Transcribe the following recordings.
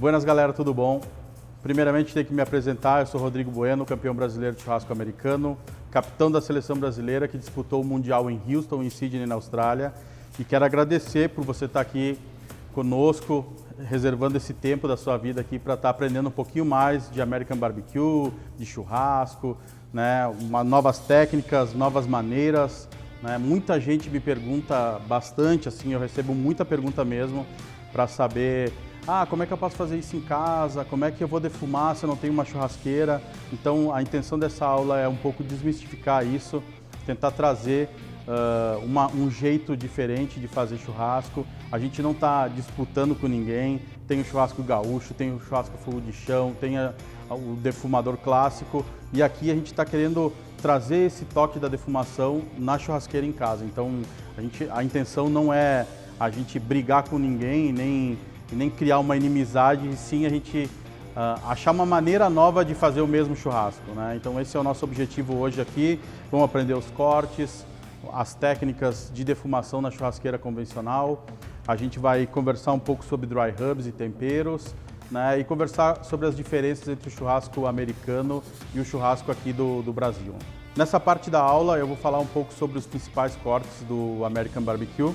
Buenas, galera, tudo bom? Primeiramente, tenho que me apresentar. Eu sou Rodrigo Bueno, campeão brasileiro de churrasco americano, capitão da seleção brasileira que disputou o Mundial em Houston e Sydney, na Austrália. E quero agradecer por você estar aqui conosco, reservando esse tempo da sua vida aqui para estar aprendendo um pouquinho mais de American Barbecue, de churrasco, né? Novas técnicas, novas maneiras. Né? Muita gente me pergunta bastante, assim, eu recebo muita pergunta mesmo para saber como é que eu posso fazer isso em casa, como é que eu vou defumar se eu não tenho uma churrasqueira. Então a intenção dessa aula é um pouco desmistificar isso, tentar trazer um jeito diferente de fazer churrasco. A gente não está disputando com ninguém, tem o churrasco gaúcho, tem o churrasco fogo de chão, tem o defumador clássico, e aqui a gente está querendo trazer esse toque da defumação na churrasqueira em casa. Então a intenção não é a gente brigar com ninguém, nem criar uma inimizade, e sim a gente achar uma maneira nova de fazer o mesmo churrasco, né? Então esse é o nosso objetivo hoje aqui. Vamos aprender os cortes, as técnicas de defumação na churrasqueira convencional. A gente vai conversar um pouco sobre dry rubs e temperos, né? E conversar sobre as diferenças entre o churrasco americano e o churrasco aqui do Brasil. Nessa parte da aula eu vou falar um pouco sobre os principais cortes do American Barbecue,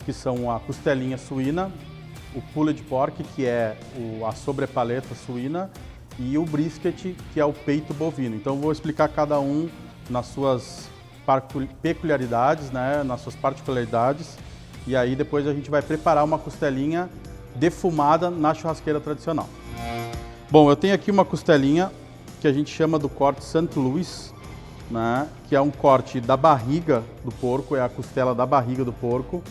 que são a costelinha suína, o pulled pork, que é a sobrepaleta suína, e o brisket, que é o peito bovino. Então eu vou explicar cada um nas suas peculiaridades, né, nas suas particularidades, e aí depois a gente vai preparar uma costelinha defumada na churrasqueira tradicional. Bom, eu tenho aqui uma costelinha que a gente chama do corte St. Louis, né, que é um corte da barriga do porco, é a costela da barriga do porco,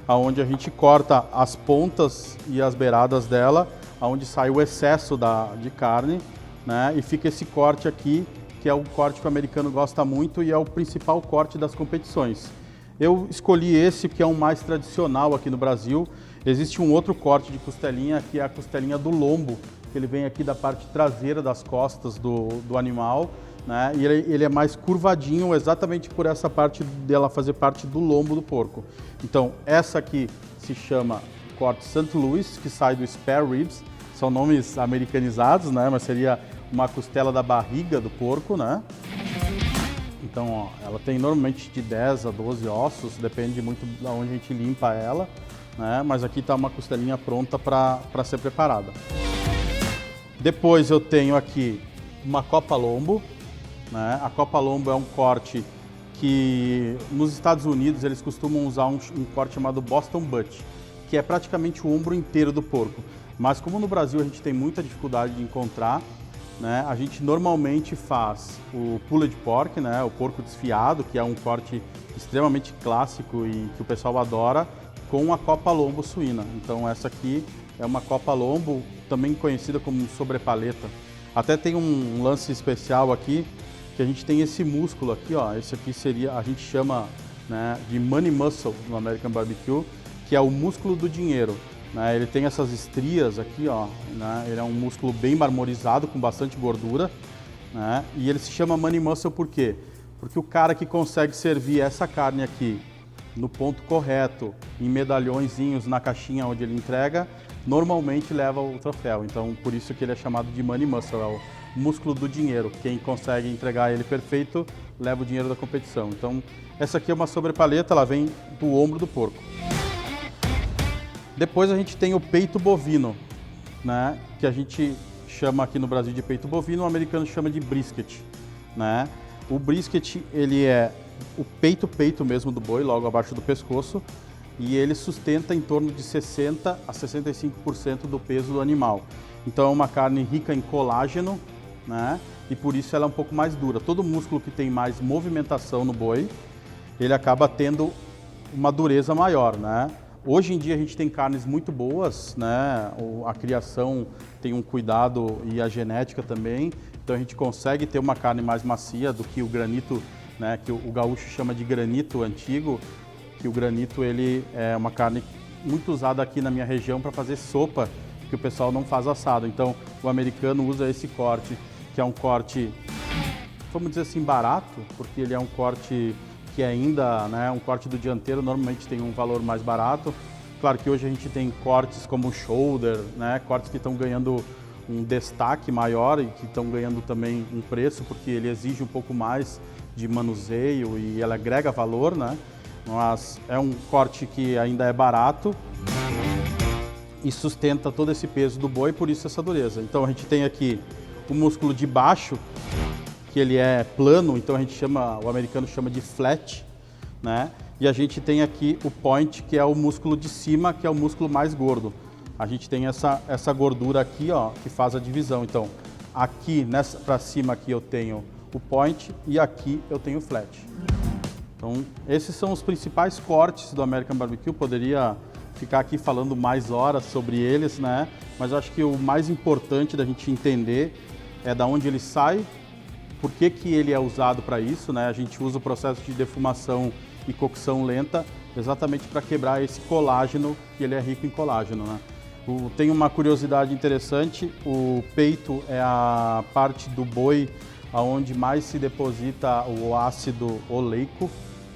onde a gente corta as pontas e as beiradas dela, onde sai o excesso de carne, né? E fica esse corte aqui, que é o corte que o americano gosta muito e é o principal corte das competições. Eu escolhi esse, que é o mais tradicional aqui no Brasil. Existe um outro corte de costelinha, que é a costelinha do lombo, que ele vem aqui da parte traseira das costas do animal, né? E ele é mais curvadinho, exatamente por essa parte dela fazer parte do lombo do porco. Então essa aqui se chama corte St. Louis, que sai do spare ribs. São nomes americanizados, né? Mas seria uma costela da barriga do porco, né? Então ó, ela tem normalmente de 10 a 12 ossos, depende muito de onde a gente limpa ela, né? Mas aqui está uma costelinha pronta para ser preparada. Depois eu tenho aqui uma copa lombo, né? A copa lombo é um corte que nos Estados Unidos eles costumam usar um corte chamado Boston Butt, que é praticamente o ombro inteiro do porco. Mas como no Brasil a gente tem muita dificuldade de encontrar, né? A gente normalmente faz o pulled pork, né? O porco desfiado, que é um corte extremamente clássico e que o pessoal adora, com a copa lombo suína. Então essa aqui é uma copa lombo, também conhecida como sobrepaleta. Até tem um lance especial aqui, que a gente tem esse músculo aqui, ó. Esse aqui seria, a gente chama, né, de money muscle no American Barbecue, que é o músculo do dinheiro, né? Ele tem essas estrias aqui, ó, né? Ele é um músculo bem marmorizado, com bastante gordura, né? E ele se chama money muscle por quê? Porque o cara que consegue servir essa carne aqui no ponto correto, em medalhõezinhos na caixinha onde ele entrega, normalmente leva o troféu. Então por isso que ele é chamado de money muscle, é o músculo do dinheiro. Quem consegue entregar ele perfeito leva o dinheiro da competição. Então essa aqui é uma sobrepaleta, ela vem do ombro do porco. Depois a gente tem o peito bovino, né, que a gente chama aqui no Brasil de peito bovino, o americano chama de brisket, né? O brisket, ele é o peito mesmo do boi, logo abaixo do pescoço, e ele sustenta em torno de 60 a 65% do peso do animal. Então é uma carne rica em colágeno, né? E por isso ela é um pouco mais dura. Todo músculo que tem mais movimentação no boi, ele acaba tendo uma dureza maior, né? Hoje em dia a gente tem carnes muito boas, né? A criação tem um cuidado e a genética também, então a gente consegue ter uma carne mais macia do que o granito, né? Que o gaúcho chama de granito antigo, que o granito ele é uma carne muito usada aqui na minha região para fazer sopa, que o pessoal não faz assado. Então o americano usa esse corte, que é um corte, vamos dizer assim, barato, porque ele é um corte que ainda, né, um corte do dianteiro normalmente tem um valor mais barato, Claro que hoje a gente tem cortes como o shoulder, né? Cortes que estão ganhando um destaque maior e que estão ganhando também um preço, porque ele exige um pouco mais de manuseio e ele agrega valor, né? Mas é um corte que ainda é barato e sustenta todo esse peso do boi, por isso essa dureza. Então a gente tem aqui o músculo de baixo, que ele é plano, então a gente chama, o americano chama de flat, né? E a gente tem aqui o point, que é o músculo de cima, que é o músculo mais gordo. A gente tem essa gordura aqui, ó, que faz a divisão. Então, aqui, para cima aqui eu tenho o point e aqui eu tenho o flat. Então, esses são os principais cortes do American Barbecue. Poderia ficar aqui falando mais horas sobre eles, né? Mas eu acho que o mais importante da gente entender é da onde ele sai, por que ele é usado para isso, né? A gente usa o processo de defumação e cocção lenta exatamente para quebrar esse colágeno, que ele é rico em colágeno, né? Tem uma curiosidade interessante, o peito é a parte do boi onde mais se deposita o ácido oleico,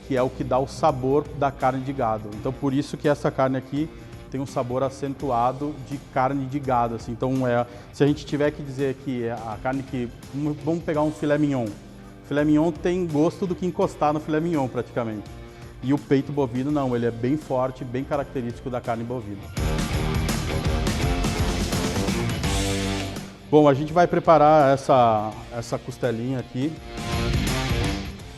que é o que dá o sabor da carne de gado. Então por isso que essa carne aqui tem um sabor acentuado de carne de gado, assim. Então se a gente tiver que dizer que a carne que... Vamos pegar um filé mignon. Filé mignon tem gosto do que encostar no filé mignon praticamente. E o peito bovino não, ele é bem forte, bem característico da carne bovina. Bom, a gente vai preparar essa costelinha aqui.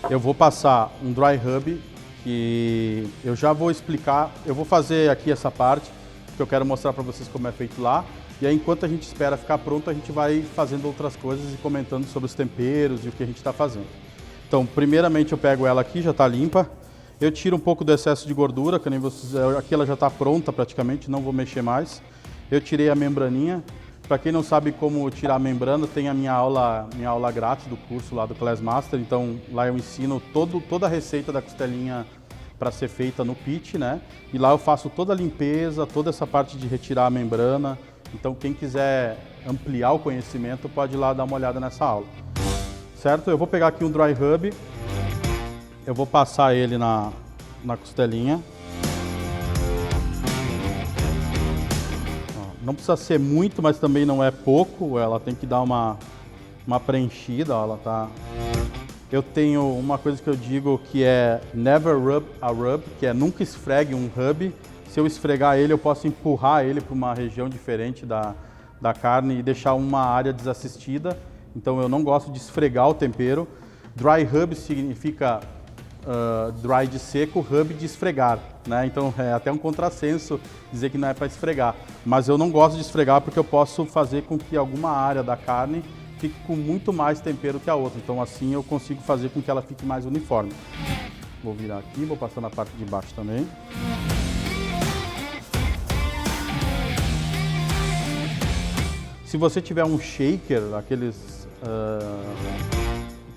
Eu vou passar um dry rub, que eu já vou explicar. Eu vou fazer aqui essa parte, que eu quero mostrar para vocês como é feito lá. E aí, enquanto a gente espera ficar pronto, a gente vai fazendo outras coisas e comentando sobre os temperos e o que a gente está fazendo. Então, primeiramente eu pego ela aqui, já está limpa. Eu tiro um pouco do excesso de gordura, que nem vocês... Aqui ela já está pronta praticamente, não vou mexer mais. Eu tirei a membraninha. Para quem não sabe como tirar a membrana, tem a minha aula grátis do curso lá do Class Master. Então lá eu ensino toda a receita da costelinha para ser feita no pit, né? E lá eu faço toda a limpeza, toda essa parte de retirar a membrana. Então quem quiser ampliar o conhecimento pode ir lá dar uma olhada nessa aula. Certo? Eu vou pegar aqui um dry rub, eu vou passar ele na costelinha. Não precisa ser muito, mas também não é pouco. Ela tem que dar uma preenchida. Ó, ela tá... Eu tenho uma coisa que eu digo que é never rub a rub, que é nunca esfregue um rub. Se eu esfregar ele, eu posso empurrar ele para uma região diferente da carne e deixar uma área desassistida. Então eu não gosto de esfregar o tempero. Dry rub significa dry de seco, rub de esfregar, né? Então é até um contrassenso dizer que não é para esfregar, mas eu não gosto de esfregar porque eu posso fazer com que alguma área da carne fique com muito mais tempero que a outra, então assim eu consigo fazer com que ela fique mais uniforme. Vou virar aqui, vou passar na parte de baixo também. Se você tiver um shaker, aqueles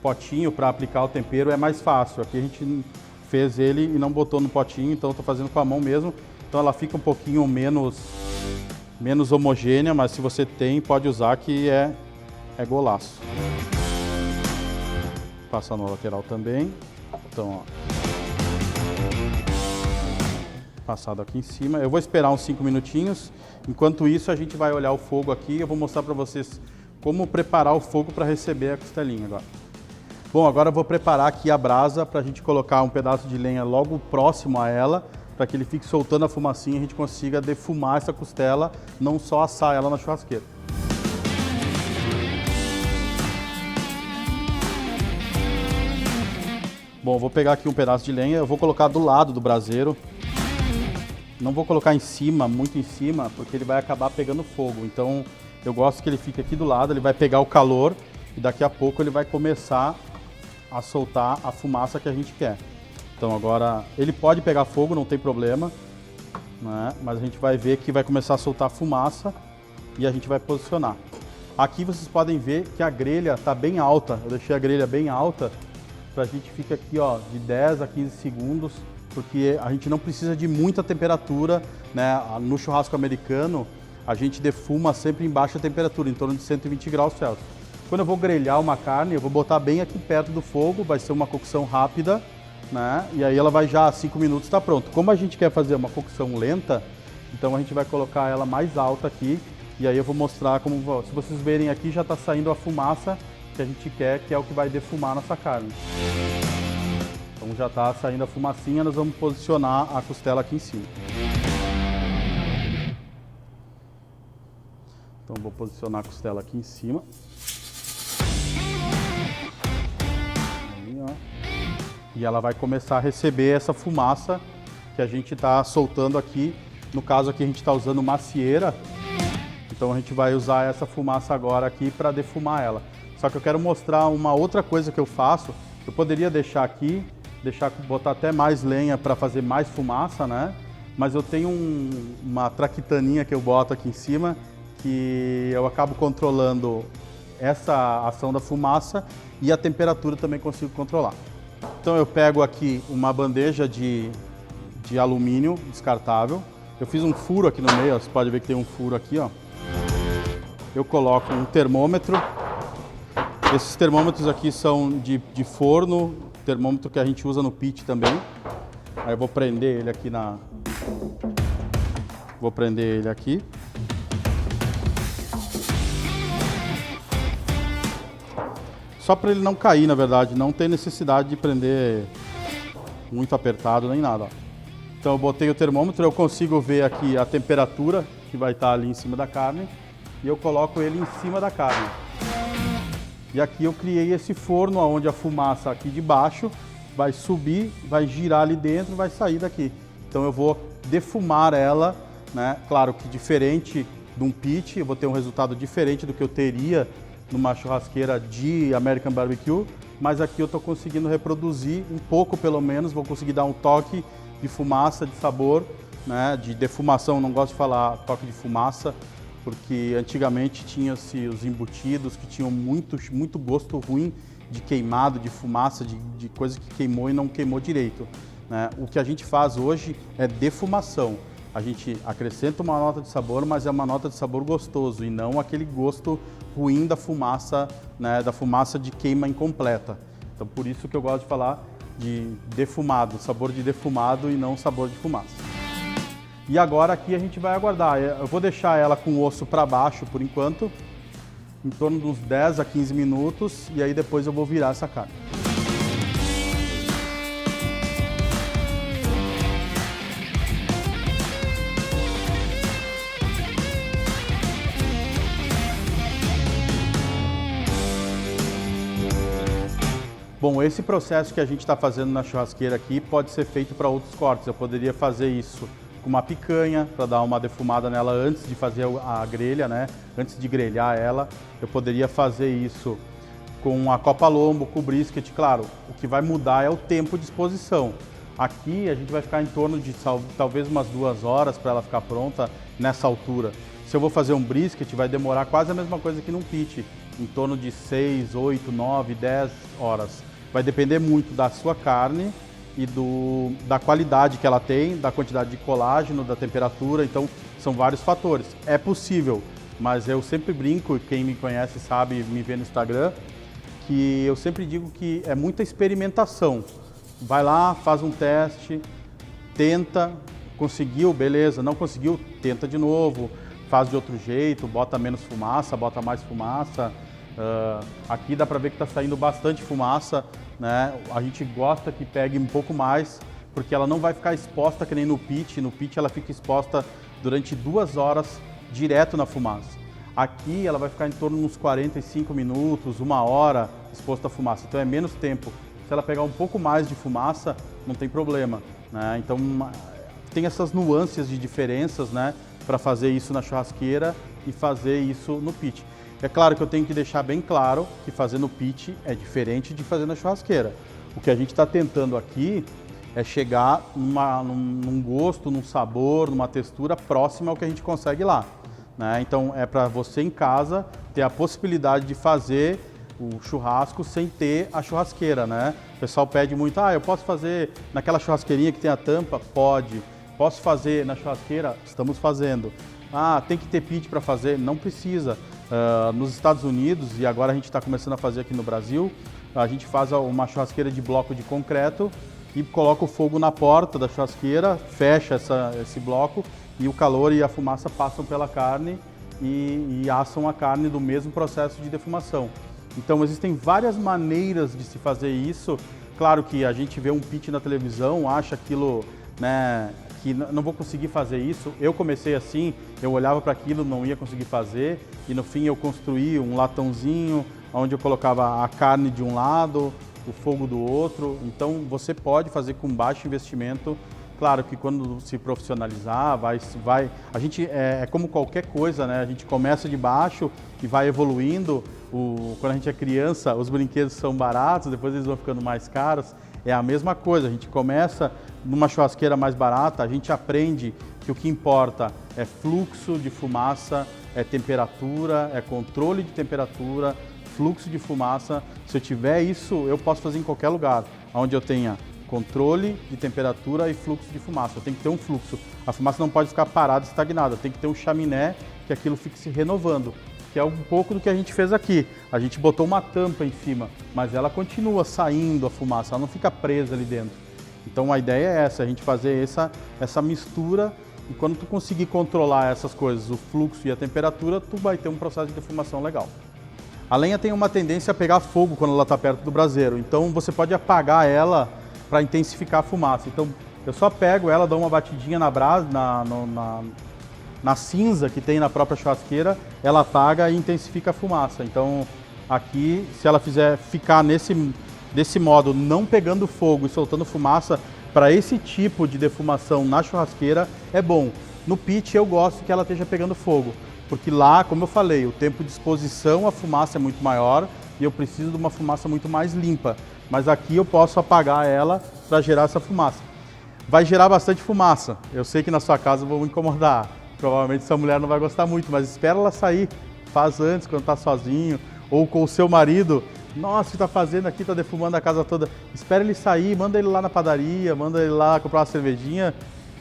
potinho para aplicar o tempero, é mais fácil. Aqui a gente fez ele e não botou no potinho, então estou fazendo com a mão mesmo. Então ela fica um pouquinho menos homogênea, mas se você tem, pode usar, que é golaço. Passa no lateral também. Então, ó. Passado aqui em cima. Eu vou esperar uns 5 minutinhos. Enquanto isso, a gente vai olhar o fogo aqui. Eu vou mostrar para vocês como preparar o fogo para receber a costelinha agora. Bom, agora eu vou preparar aqui a brasa para a gente colocar um pedaço de lenha logo próximo a ela, para que ele fique soltando a fumacinha e a gente consiga defumar essa costela, não só assar ela na churrasqueira. Bom, eu vou pegar aqui um pedaço de lenha, eu vou colocar do lado do braseiro. Não vou colocar em cima, muito em cima, porque ele vai acabar pegando fogo. Então eu gosto que ele fique aqui do lado, ele vai pegar o calor e daqui a pouco ele vai começar a soltar a fumaça que a gente quer. Então agora ele pode pegar fogo, não tem problema, né? Mas a gente vai ver que vai começar a soltar fumaça e a gente vai posicionar. Aqui vocês podem ver que a grelha está bem alta, eu deixei a grelha bem alta para a gente ficar aqui, ó, de 10 a 15 segundos, porque a gente não precisa de muita temperatura, né? No churrasco americano a gente defuma sempre em baixa temperatura, em torno de 120 graus Celsius. Quando eu vou grelhar uma carne, eu vou botar bem aqui perto do fogo, vai ser uma cocção rápida, né? E aí ela vai já, 5 minutos está pronto. Como a gente quer fazer uma cocção lenta, Então a gente vai colocar ela mais alta aqui e aí eu vou mostrar como, se vocês verem aqui, já está saindo a fumaça que a gente quer, que é o que vai defumar a nossa carne. Então já está saindo a fumacinha, nós vamos posicionar a costela aqui em cima. Então vou posicionar a costela aqui em cima. Aí, ó. E ela vai começar a receber essa fumaça que a gente está soltando aqui. No caso aqui a gente está usando macieira, então a gente vai usar essa fumaça agora aqui para defumar ela. Só que eu quero mostrar uma outra coisa que eu faço. Eu poderia deixar aqui, botar até mais lenha para fazer mais fumaça, né? Mas eu tenho uma traquitaninha que eu boto aqui em cima, que eu acabo controlando essa ação da fumaça e a temperatura também consigo controlar. Então eu pego aqui uma bandeja de alumínio descartável. Eu fiz um furo aqui no meio, ó, você pode ver que tem um furo aqui, ó. Eu coloco um termômetro. Esses termômetros aqui são de forno, termômetro que a gente usa no pit também. Aí eu vou prender ele aqui Vou prender ele aqui. Só para ele não cair, na verdade, não tem necessidade de prender muito apertado nem nada, ó. Então eu botei o termômetro, eu consigo ver aqui a temperatura que vai estar ali em cima da carne e eu coloco ele em cima da carne. E aqui eu criei esse forno onde a fumaça aqui de baixo vai subir, vai girar ali dentro e vai sair daqui. Então eu vou defumar ela, né? Claro que diferente de um pit, eu vou ter um resultado diferente do que eu teria numa churrasqueira de American Barbecue, mas aqui eu estou conseguindo reproduzir um pouco pelo menos, vou conseguir dar um toque de fumaça, de sabor, né? De defumação, não gosto de falar toque de fumaça, porque antigamente tinha-se os embutidos que tinham muito gosto ruim de queimado, de fumaça, de coisa que queimou e não queimou direito, né? O que a gente faz hoje é defumação. A gente acrescenta uma nota de sabor, mas é uma nota de sabor gostoso e não aquele gosto ruim da fumaça, né? Da fumaça de queima incompleta. Então por isso que eu gosto de falar de defumado, sabor de defumado e não sabor de fumaça. E agora aqui a gente vai aguardar. Eu vou deixar ela com o osso para baixo por enquanto, em torno de uns 10 a 15 minutos, e aí depois eu vou virar essa carne. Bom, esse processo que a gente está fazendo na churrasqueira aqui pode ser feito para outros cortes. Eu poderia fazer isso com uma picanha, para dar uma defumada nela antes de fazer a grelha, né? Antes de grelhar ela. Eu poderia fazer isso com a copa-lombo, com o brisket. Claro, o que vai mudar é o tempo de exposição. Aqui a gente vai ficar em torno de talvez umas 2 horas para ela ficar pronta nessa altura. Se eu vou fazer um brisket, vai demorar quase a mesma coisa que num pit, em torno de 6, 8, 9, 10 horas. Vai depender muito da sua carne e da qualidade que ela tem, da quantidade de colágeno, da temperatura, então são vários fatores. É possível, mas eu sempre brinco, e quem me conhece sabe, me vê no Instagram, que eu sempre digo que é muita experimentação. Vai lá, faz um teste, tenta, conseguiu, beleza, não conseguiu, tenta de novo, faz de outro jeito, bota menos fumaça, bota mais fumaça. Aqui dá para ver que está saindo bastante fumaça, né? A gente gosta que pegue um pouco mais, porque ela não vai ficar exposta que nem no pit. No pit ela fica exposta durante 2 horas direto na fumaça. Aqui ela vai ficar em torno de uns 45 minutos, 1 hora exposta à fumaça, então é menos tempo. Se ela pegar um pouco mais de fumaça, não tem problema, né? Então tem essas nuances de diferenças, né, para fazer isso na churrasqueira e fazer isso no pit. É claro que eu tenho que deixar bem claro que fazer no pit é diferente de fazer na churrasqueira. O que a gente está tentando aqui é chegar num gosto, num sabor, numa textura próxima ao que a gente consegue lá, né? Então é para você em casa ter a possibilidade de fazer o churrasco sem ter a churrasqueira, né? O pessoal pede muito, eu posso fazer naquela churrasqueirinha que tem a tampa? Pode. Posso fazer na churrasqueira? Estamos fazendo. Tem que ter pit para fazer? Não precisa. Nos Estados Unidos, e agora a gente está começando a fazer aqui no Brasil, a gente faz uma churrasqueira de bloco de concreto e coloca o fogo na porta da churrasqueira, fecha esse bloco e o calor e a fumaça passam pela carne e assam a carne do mesmo processo de defumação. Então existem várias maneiras de se fazer isso. Claro que a gente vê um pitch na televisão, acha aquilo, né, que não vou conseguir fazer isso. Eu comecei assim, eu olhava para aquilo, não ia conseguir fazer, e no fim eu construí um latãozinho onde eu colocava a carne de um lado, o fogo do outro. Então você pode fazer com baixo investimento. Claro que quando se profissionalizar, a gente é como qualquer coisa, né? A gente começa de baixo e vai evoluindo. Quando a gente é criança, os brinquedos são baratos, depois eles vão ficando mais caros. É a mesma coisa, a gente começa numa churrasqueira mais barata, a gente aprende que o que importa é fluxo de fumaça, é temperatura, é controle de temperatura, fluxo de fumaça. Se eu tiver isso, eu posso fazer em qualquer lugar, onde eu tenha controle de temperatura e fluxo de fumaça. Eu tenho que ter um fluxo. A fumaça não pode ficar parada, estagnada. Tem que ter um chaminé que aquilo fique se renovando, que é um pouco do que a gente fez aqui. A gente botou uma tampa em cima, mas ela continua saindo a fumaça, ela não fica presa ali dentro. Então a ideia é essa, a gente fazer essa mistura, e quando tu conseguir controlar essas coisas, o fluxo e a temperatura, tu vai ter um processo de defumação legal. A lenha tem uma tendência a pegar fogo quando ela está perto do braseiro, então você pode apagar ela para intensificar a fumaça. Então eu só pego ela, dou uma batidinha na brasa, na cinza que tem na própria churrasqueira, ela apaga e intensifica a fumaça. Então aqui, se ela ficar desse modo, não pegando fogo e soltando fumaça, para esse tipo de defumação na churrasqueira é bom. No pitch eu gosto que ela esteja pegando fogo, porque lá, como eu falei, o tempo de exposição à fumaça é muito maior e eu preciso de uma fumaça muito mais limpa. Mas aqui eu posso apagar ela para gerar essa fumaça. Vai gerar bastante fumaça. Eu sei que na sua casa eu vou me incomodar. Provavelmente sua mulher não vai gostar muito, mas espera ela sair. Faz antes, quando está sozinho, ou com o seu marido. Nossa, o que está fazendo aqui? Está defumando a casa toda. Espera ele sair, manda ele lá na padaria, manda ele lá comprar uma cervejinha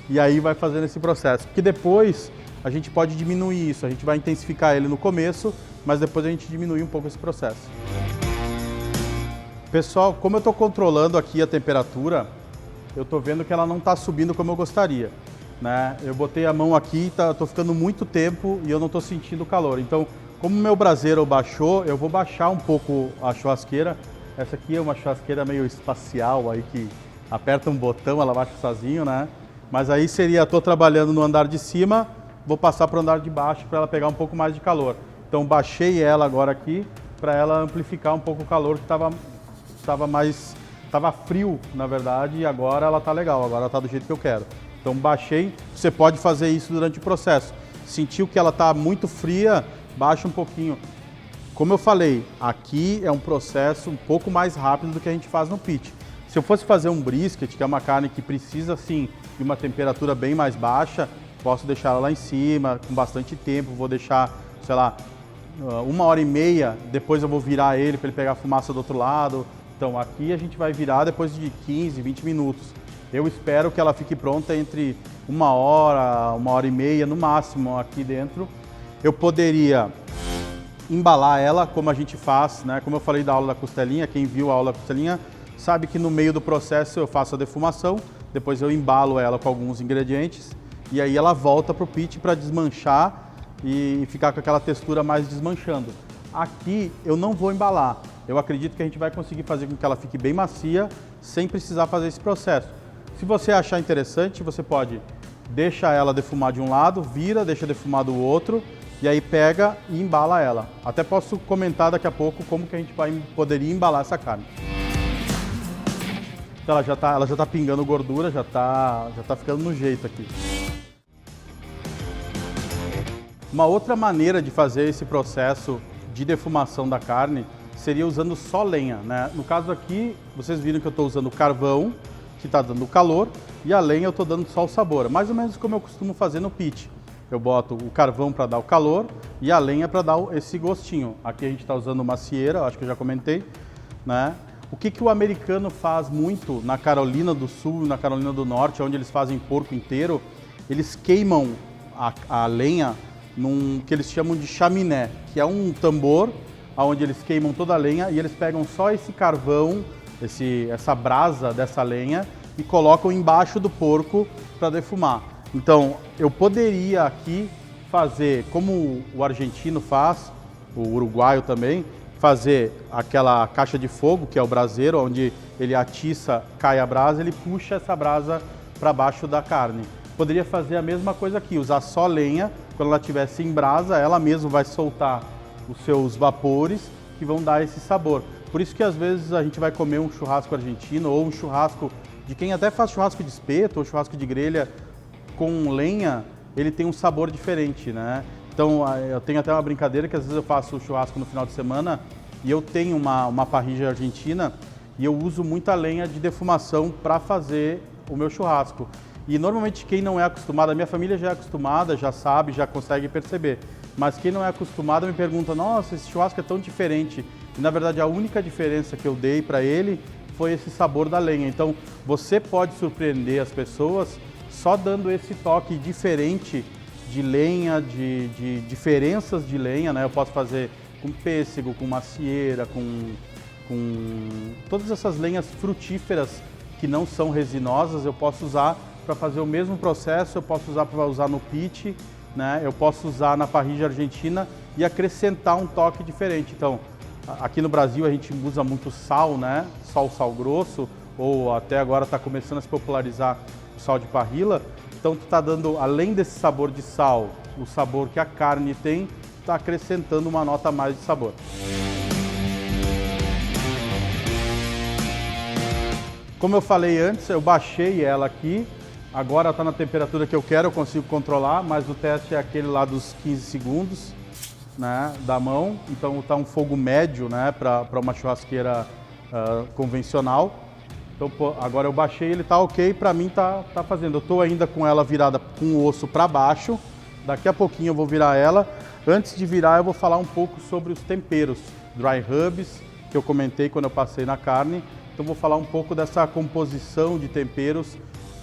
e aí vai fazendo esse processo. Porque depois a gente pode diminuir isso. A gente vai intensificar ele no começo, mas depois a gente diminui um pouco esse processo. Pessoal, como eu estou controlando aqui a temperatura, eu estou vendo que ela não está subindo como eu gostaria, né? Eu botei a mão aqui, estou ficando muito tempo e eu não estou sentindo calor. Então, como o meu braseiro baixou, eu vou baixar um pouco a churrasqueira. Essa aqui é uma churrasqueira meio espacial, aí que aperta um botão, ela baixa sozinho, né? Mas aí seria, estou trabalhando no andar de cima, vou passar para o andar de baixo para ela pegar um pouco mais de calor. Então, baixei ela agora aqui para ela amplificar um pouco o calor que estava frio, na verdade, e agora ela está legal, agora ela está do jeito que eu quero. Então baixei, você pode fazer isso durante o processo. Sentiu que ela está muito fria, baixa um pouquinho. Como eu falei, aqui é um processo um pouco mais rápido do que a gente faz no pitch. Se eu fosse fazer um brisket, que é uma carne que precisa sim de uma temperatura bem mais baixa, posso deixar ela lá em cima, com bastante tempo, vou deixar, sei lá, 1h30, depois eu vou virar ele para ele pegar a fumaça do outro lado. Então aqui a gente vai virar depois de 15, 20 minutos. Eu espero que ela fique pronta entre 1h, 1h30 no máximo aqui dentro. Eu poderia embalar ela como a gente faz, né? Como eu falei da aula da costelinha, quem viu a aula da costelinha sabe que no meio do processo eu faço a defumação, depois eu embalo ela com alguns ingredientes e aí ela volta para o pitch para desmanchar e ficar com aquela textura mais desmanchando. Aqui eu não vou embalar. Eu acredito que a gente vai conseguir fazer com que ela fique bem macia, sem precisar fazer esse processo. Se você achar interessante, você pode deixar ela defumar de um lado, vira, deixa defumar do outro, e aí pega e embala ela. Até posso comentar daqui a pouco como que a gente poderia embalar essa carne. Então ela já tá pingando gordura, já tá ficando no jeito aqui. Uma outra maneira de fazer esse processo de defumação da carne seria usando só lenha, né? No caso aqui, vocês viram que eu estou usando carvão, que está dando calor, e a lenha eu estou dando só o sabor. Mais ou menos como eu costumo fazer no pitch. Eu boto o carvão para dar o calor e a lenha para dar esse gostinho. Aqui a gente está usando macieira, acho que eu já comentei, né? O que o americano faz muito na Carolina do Sul e na Carolina do Norte, onde eles fazem porco inteiro, eles queimam a lenha num que eles chamam de chaminé, que é um tambor onde eles queimam toda a lenha e eles pegam só esse carvão, essa brasa dessa lenha e colocam embaixo do porco para defumar. Então, eu poderia aqui fazer, como o argentino faz, o uruguaio também, fazer aquela caixa de fogo, que é o braseiro, onde ele atiça, cai a brasa, ele puxa essa brasa para baixo da carne. Poderia fazer a mesma coisa aqui, usar só lenha, quando ela estivesse em brasa, ela mesma vai soltar os seus vapores que vão dar esse sabor. Por isso que às vezes a gente vai comer um churrasco argentino ou um churrasco de quem até faz churrasco de espeto ou churrasco de grelha com lenha, ele tem um sabor diferente, né? Então eu tenho até uma brincadeira que às vezes eu faço churrasco no final de semana e eu tenho uma parrilla argentina e eu uso muita lenha de defumação para fazer o meu churrasco. E normalmente quem não é acostumado, a minha família já é acostumada, já sabe, já consegue perceber. Mas quem não é acostumado me pergunta, nossa, esse churrasco é tão diferente. E na verdade a única diferença que eu dei para ele foi esse sabor da lenha. Então você pode surpreender as pessoas só dando esse toque diferente de lenha, de diferenças de lenha, né? Eu posso fazer com pêssego, com macieira, com todas essas lenhas frutíferas que não são resinosas, eu posso usar para fazer o mesmo processo, eu posso usar para usar no pit, né? Eu posso usar na parrilla argentina e acrescentar um toque diferente. Então, aqui no Brasil a gente usa muito sal, né? Só o sal grosso, ou até agora está começando a se popularizar o sal de parrilla. Então tu está dando, além desse sabor de sal, o sabor que a carne tem, está acrescentando uma nota a mais de sabor. Como eu falei antes, eu baixei ela aqui, agora está na temperatura que eu quero, eu consigo controlar, mas o teste é aquele lá dos 15 segundos, né, da mão. Então está um fogo médio, né, para uma churrasqueira convencional. Então, agora eu baixei, ele tá ok, para mim tá fazendo. Eu tô ainda com ela virada com o osso para baixo. Daqui a pouquinho eu vou virar ela. Antes de virar, eu vou falar um pouco sobre os temperos, dry rubs, que eu comentei quando eu passei na carne. Então vou falar um pouco dessa composição de temperos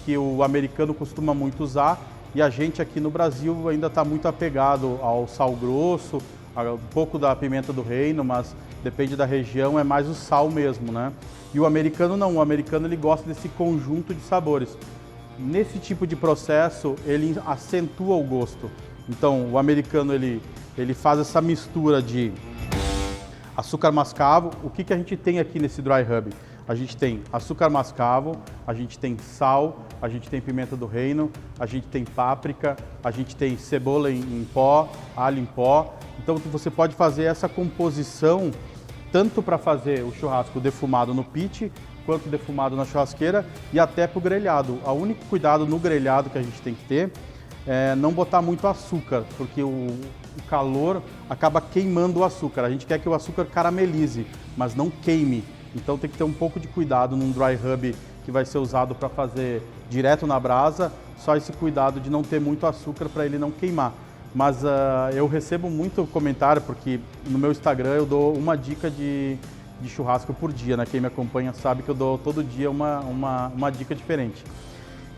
que o americano costuma muito usar e a gente aqui no Brasil ainda está muito apegado ao sal grosso, um pouco da pimenta do reino, mas depende da região, é mais o sal mesmo, né? E o americano não, o americano ele gosta desse conjunto de sabores. Nesse tipo de processo, ele acentua o gosto. Então, o americano ele faz essa mistura de açúcar mascavo. O que a gente tem aqui nesse dry rub? A gente tem açúcar mascavo, a gente tem sal, a gente tem pimenta do reino, a gente tem páprica, a gente tem cebola em pó, alho em pó. Então você pode fazer essa composição tanto para fazer o churrasco defumado no pit, quanto defumado na churrasqueira e até para o grelhado. O único cuidado no grelhado que a gente tem que ter é não botar muito açúcar, porque o calor acaba queimando o açúcar. A gente quer que o açúcar caramelize, mas não queime. Então tem que ter um pouco de cuidado num dry rub que vai ser usado para fazer direto na brasa, só esse cuidado de não ter muito açúcar para ele não queimar. Mas eu recebo muito comentário, porque no meu Instagram eu dou uma dica de churrasco por dia, né? Quem me acompanha sabe que eu dou todo dia uma dica diferente.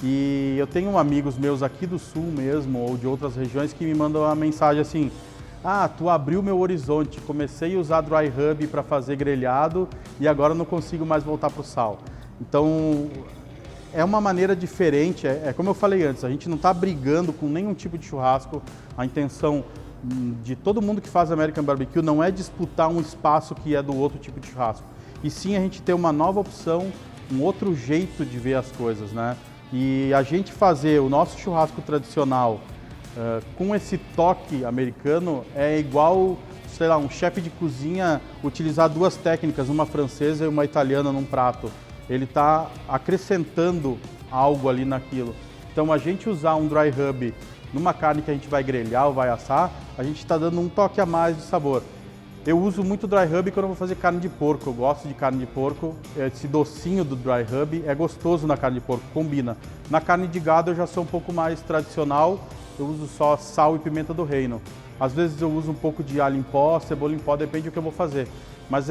E eu tenho amigos meus aqui do sul mesmo, ou de outras regiões, que me mandam uma mensagem assim: ah, tu abriu meu horizonte, comecei a usar dry rub para fazer grelhado e agora não consigo mais voltar para o sal. Então, é uma maneira diferente, é como eu falei antes, a gente não está brigando com nenhum tipo de churrasco. A intenção de todo mundo que faz American Barbecue não é disputar um espaço que é do outro tipo de churrasco, e sim a gente ter uma nova opção, um outro jeito de ver as coisas, né? E a gente fazer o nosso churrasco tradicional com esse toque americano é igual, sei lá, um chefe de cozinha utilizar duas técnicas, uma francesa e uma italiana num prato. Ele está acrescentando algo ali naquilo. Então a gente usar um dry rub numa carne que a gente vai grelhar ou vai assar, a gente está dando um toque a mais de sabor. Eu uso muito dry rub quando eu vou fazer carne de porco, eu gosto de carne de porco, esse docinho do dry rub é gostoso na carne de porco, combina. Na carne de gado eu já sou um pouco mais tradicional, eu uso só sal e pimenta do reino. Às vezes eu uso um pouco de alho em pó, cebola em pó, depende do que eu vou fazer. Mas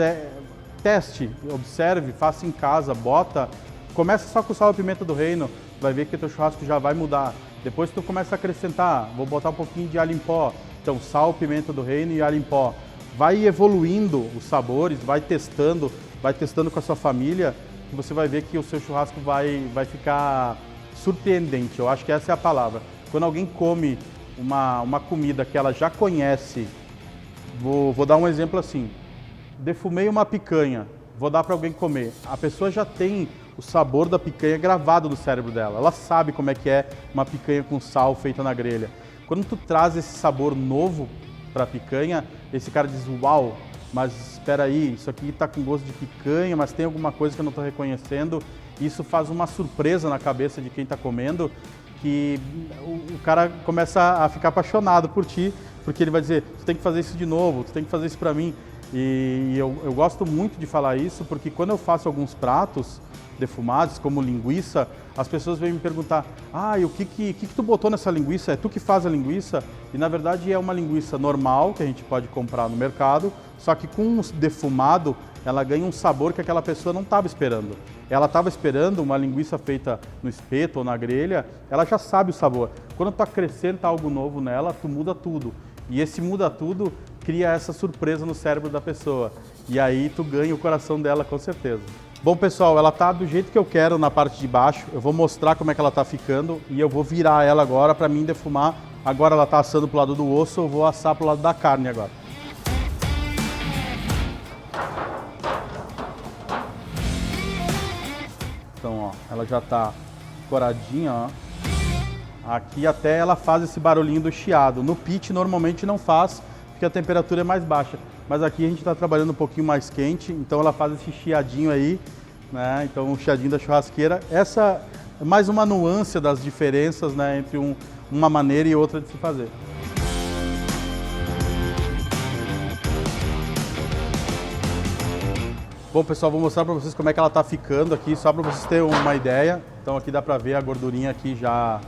teste, observe, faça em casa, bota, começa só com sal e pimenta do reino, vai ver que o teu churrasco já vai mudar. Depois tu começa a acrescentar, vou botar um pouquinho de alho em pó, então sal, pimenta do reino e alho em pó. Vai evoluindo os sabores, vai testando com a sua família, que você vai ver que o seu churrasco vai ficar surpreendente, eu acho que essa é a palavra. Quando alguém come uma comida que ela já conhece, vou dar um exemplo assim, defumei uma picanha, vou dar para alguém comer, a pessoa já tem o sabor da picanha gravado no cérebro dela, ela sabe como é que é uma picanha com sal feita na grelha. Quando tu traz esse sabor novo para a picanha, esse cara diz, uau, mas espera aí, isso aqui está com gosto de picanha, mas tem alguma coisa que eu não estou reconhecendo. Isso faz uma surpresa na cabeça de quem está comendo, que o cara começa a ficar apaixonado por ti, porque ele vai dizer, tu tem que fazer isso de novo, tu tem que fazer isso para mim. E eu gosto muito de falar isso, porque quando eu faço alguns pratos defumados, como linguiça, as pessoas vêm me perguntar, e o que tu botou nessa linguiça? É tu que faz a linguiça? E na verdade é uma linguiça normal, que a gente pode comprar no mercado, só que com um defumado, ela ganha um sabor que aquela pessoa não estava esperando. Ela estava esperando uma linguiça feita no espeto ou na grelha, ela já sabe o sabor. Quando tu acrescenta algo novo nela, tu muda tudo. E esse muda tudo cria essa surpresa no cérebro da pessoa. E aí tu ganha o coração dela com certeza. Bom pessoal, ela tá do jeito que eu quero na parte de baixo. Eu vou mostrar como é que ela tá ficando e eu vou virar ela agora para mim defumar. Agora ela tá assando pro lado do osso, eu vou assar pro lado da carne agora. Então, ó, ela já tá coradinha, ó. Aqui até ela faz esse barulhinho do chiado. No pit normalmente não faz, porque a temperatura é mais baixa. Mas aqui a gente está trabalhando um pouquinho mais quente, então ela faz esse chiadinho aí, né? Então o chiadinho da churrasqueira. Essa é mais uma nuance das diferenças, né, entre uma maneira e outra de se fazer. Bom pessoal, vou mostrar para vocês como é que ela está ficando aqui, só para vocês terem uma ideia. Então aqui dá para ver a gordurinha aqui já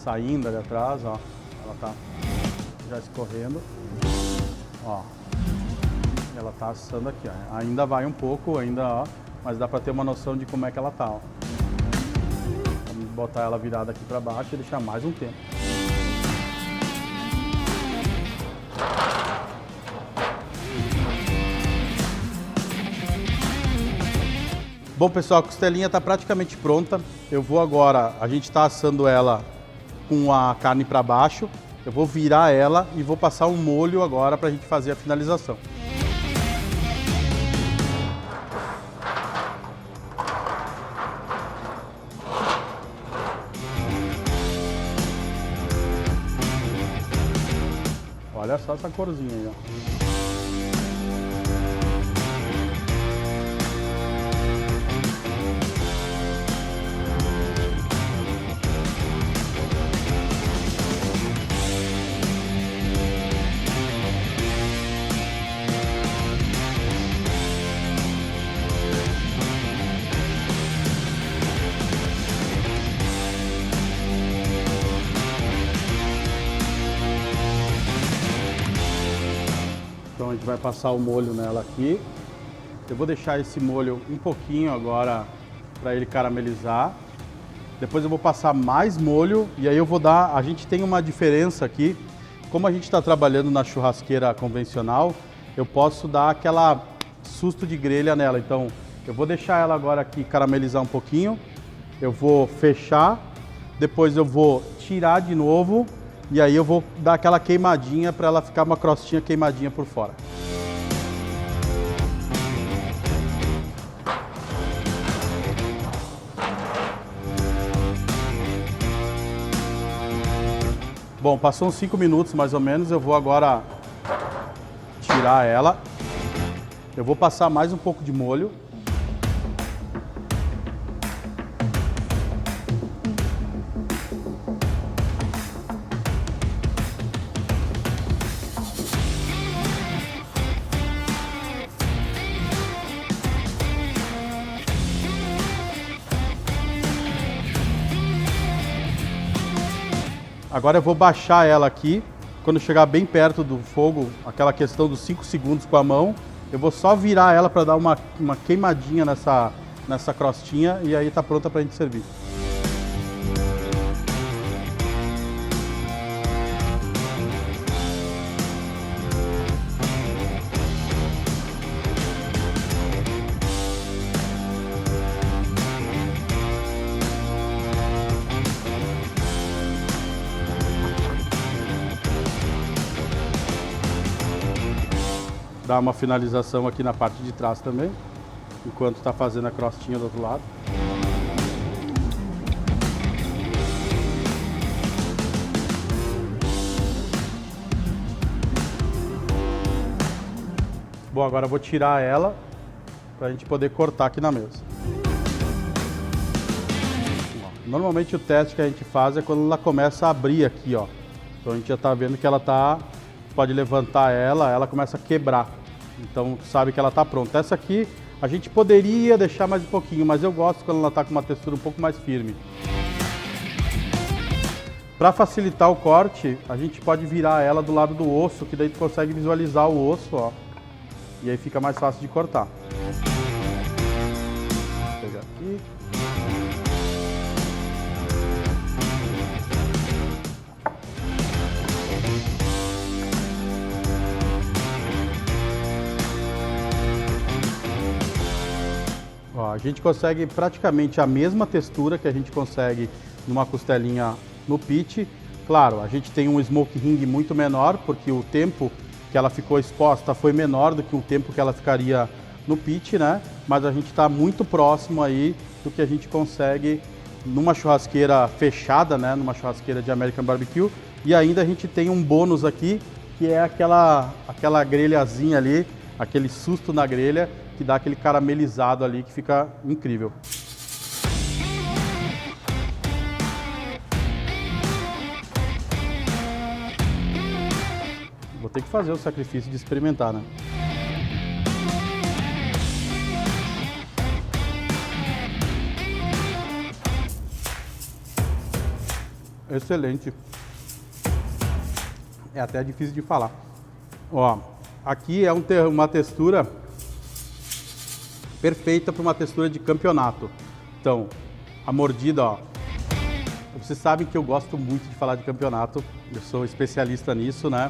saindo ali atrás, ó. Ela tá já escorrendo, ó. Ela tá assando aqui, ó. Ainda vai um pouco, ainda, ó, mas dá para ter uma noção de como é que ela tá, ó. Vamos botar ela virada aqui para baixo e deixar mais um tempo. Bom pessoal, a costelinha está praticamente pronta. Eu vou agora, a gente está assando ela com a carne para baixo. Eu vou virar ela e vou passar um molho agora para a gente fazer a finalização. Olha só essa corzinha aí, ó. Então a gente vai passar o molho nela aqui. Eu vou deixar esse molho um pouquinho agora para ele caramelizar. Depois eu vou passar mais molho e aí eu vou dar... A gente tem uma diferença aqui. Como a gente está trabalhando na churrasqueira convencional, eu posso dar aquela susto de grelha nela. Então eu vou deixar ela agora aqui caramelizar um pouquinho. Eu vou fechar. Depois eu vou tirar de novo. E aí eu vou dar aquela queimadinha para ela ficar uma crostinha queimadinha por fora. Bom, passou uns 5 minutos mais ou menos, eu vou agora tirar ela. Eu vou passar mais um pouco de molho. Agora eu vou baixar ela aqui, quando chegar bem perto do fogo, aquela questão dos 5 segundos com a mão, eu vou só virar ela para dar uma queimadinha nessa crostinha e aí tá pronta para a gente servir. dar uma finalização aqui na parte de trás também, enquanto está fazendo a crostinha do outro lado. Bom, agora eu vou tirar ela para a gente poder cortar aqui na mesa. Normalmente o teste que a gente faz é quando ela começa a abrir aqui, ó. Então a gente já está vendo que ela pode levantar ela começa a quebrar. Então sabe que ela está pronta. Essa aqui a gente poderia deixar mais um pouquinho, mas eu gosto quando ela está com uma textura um pouco mais firme. Para facilitar o corte, a gente pode virar ela do lado do osso, que daí tu consegue visualizar o osso, ó. E aí fica mais fácil de cortar. Vou pegar aqui. Ó, a gente consegue praticamente a mesma textura que a gente consegue numa costelinha no pit. Claro, a gente tem um smoke ring muito menor, porque o tempo que ela ficou exposta foi menor do que o tempo que ela ficaria no pit, né? Mas a gente está muito próximo aí do que a gente consegue numa churrasqueira fechada, né? Numa churrasqueira de American Barbecue. E ainda a gente tem um bônus aqui, que é aquela grelhazinha ali, aquele susto na grelha, que dá aquele caramelizado ali que fica incrível. Vou ter que fazer o sacrifício de experimentar, né? Excelente. É até difícil de falar. Ó, aqui é uma textura perfeita para uma textura de campeonato. Então, a mordida, ó. Vocês sabem que eu gosto muito de falar de campeonato. Eu sou especialista nisso, né?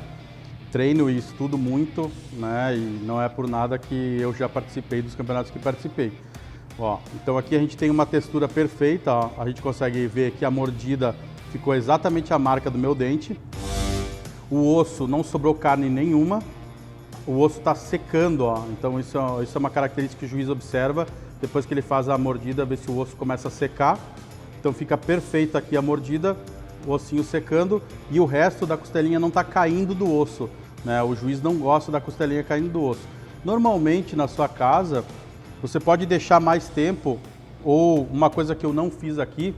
Treino e estudo muito, né? E não é por nada que eu já participei dos campeonatos que participei. Ó, então aqui a gente tem uma textura perfeita, ó. A gente consegue ver que a mordida ficou exatamente a marca do meu dente. O osso não sobrou carne nenhuma. O osso está secando, ó. Então isso é uma característica que o juiz observa. Depois que ele faz a mordida, vê se o osso começa a secar. Então fica perfeita aqui a mordida, o ossinho secando e o resto da costelinha não está caindo do osso, né? O juiz não gosta da costelinha caindo do osso. Normalmente na sua casa você pode deixar mais tempo, ou uma coisa que eu não fiz aqui,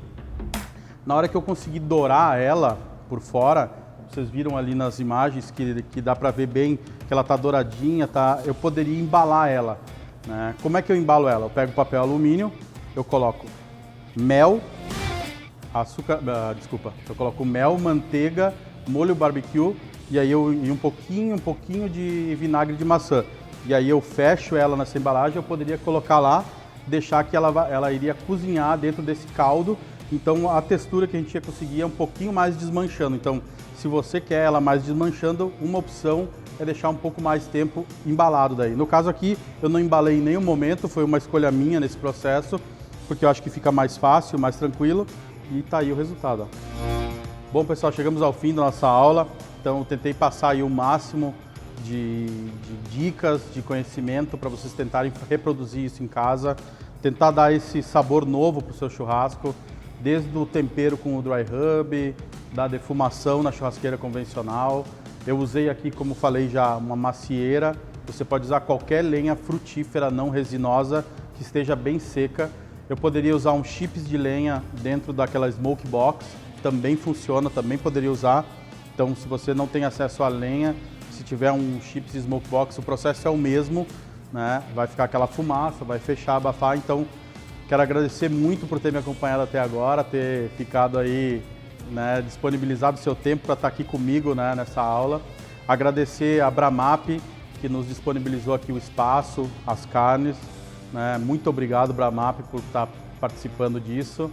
na hora que eu conseguir dourar ela por fora, vocês viram ali nas imagens que dá para ver bem que ela está douradinha, tá? Eu poderia embalar ela, né? Como é que eu embalo ela? Eu pego papel alumínio, eu coloco mel, açúcar, eu coloco mel, manteiga, molho barbecue e aí um pouquinho de vinagre de maçã. E aí eu fecho ela nessa embalagem, eu poderia colocar lá, deixar que ela iria cozinhar dentro desse caldo. Então a textura que a gente ia conseguir é um pouquinho mais desmanchando. Então, se você quer ela mais desmanchando, uma opção é deixar um pouco mais tempo embalado daí. No caso aqui, eu não embalei em nenhum momento, foi uma escolha minha nesse processo, porque eu acho que fica mais fácil, mais tranquilo. E tá aí o resultado, ó. Bom, pessoal, chegamos ao fim da nossa aula. Então, eu tentei passar aí o máximo de dicas, de conhecimento para vocês tentarem reproduzir isso em casa, tentar dar esse sabor novo para o seu churrasco, desde o tempero com o dry rub, da defumação na churrasqueira convencional. Eu usei aqui, como falei já, uma macieira. Você pode usar qualquer lenha frutífera não resinosa que esteja bem seca. Eu poderia usar um chips de lenha dentro daquela smoke box, também funciona, também poderia usar. Então, se você não tem acesso à lenha, se tiver um chips de smoke box, o processo é o mesmo, né? Vai ficar aquela fumaça, vai fechar, abafar. Então, quero agradecer muito por ter me acompanhado até agora, ter ficado aí, né, disponibilizado o seu tempo para estar aqui comigo, né, nessa aula. Agradecer a Bramap, que nos disponibilizou aqui o espaço, as carnes. Né? Muito obrigado, Bramap, por estar participando disso.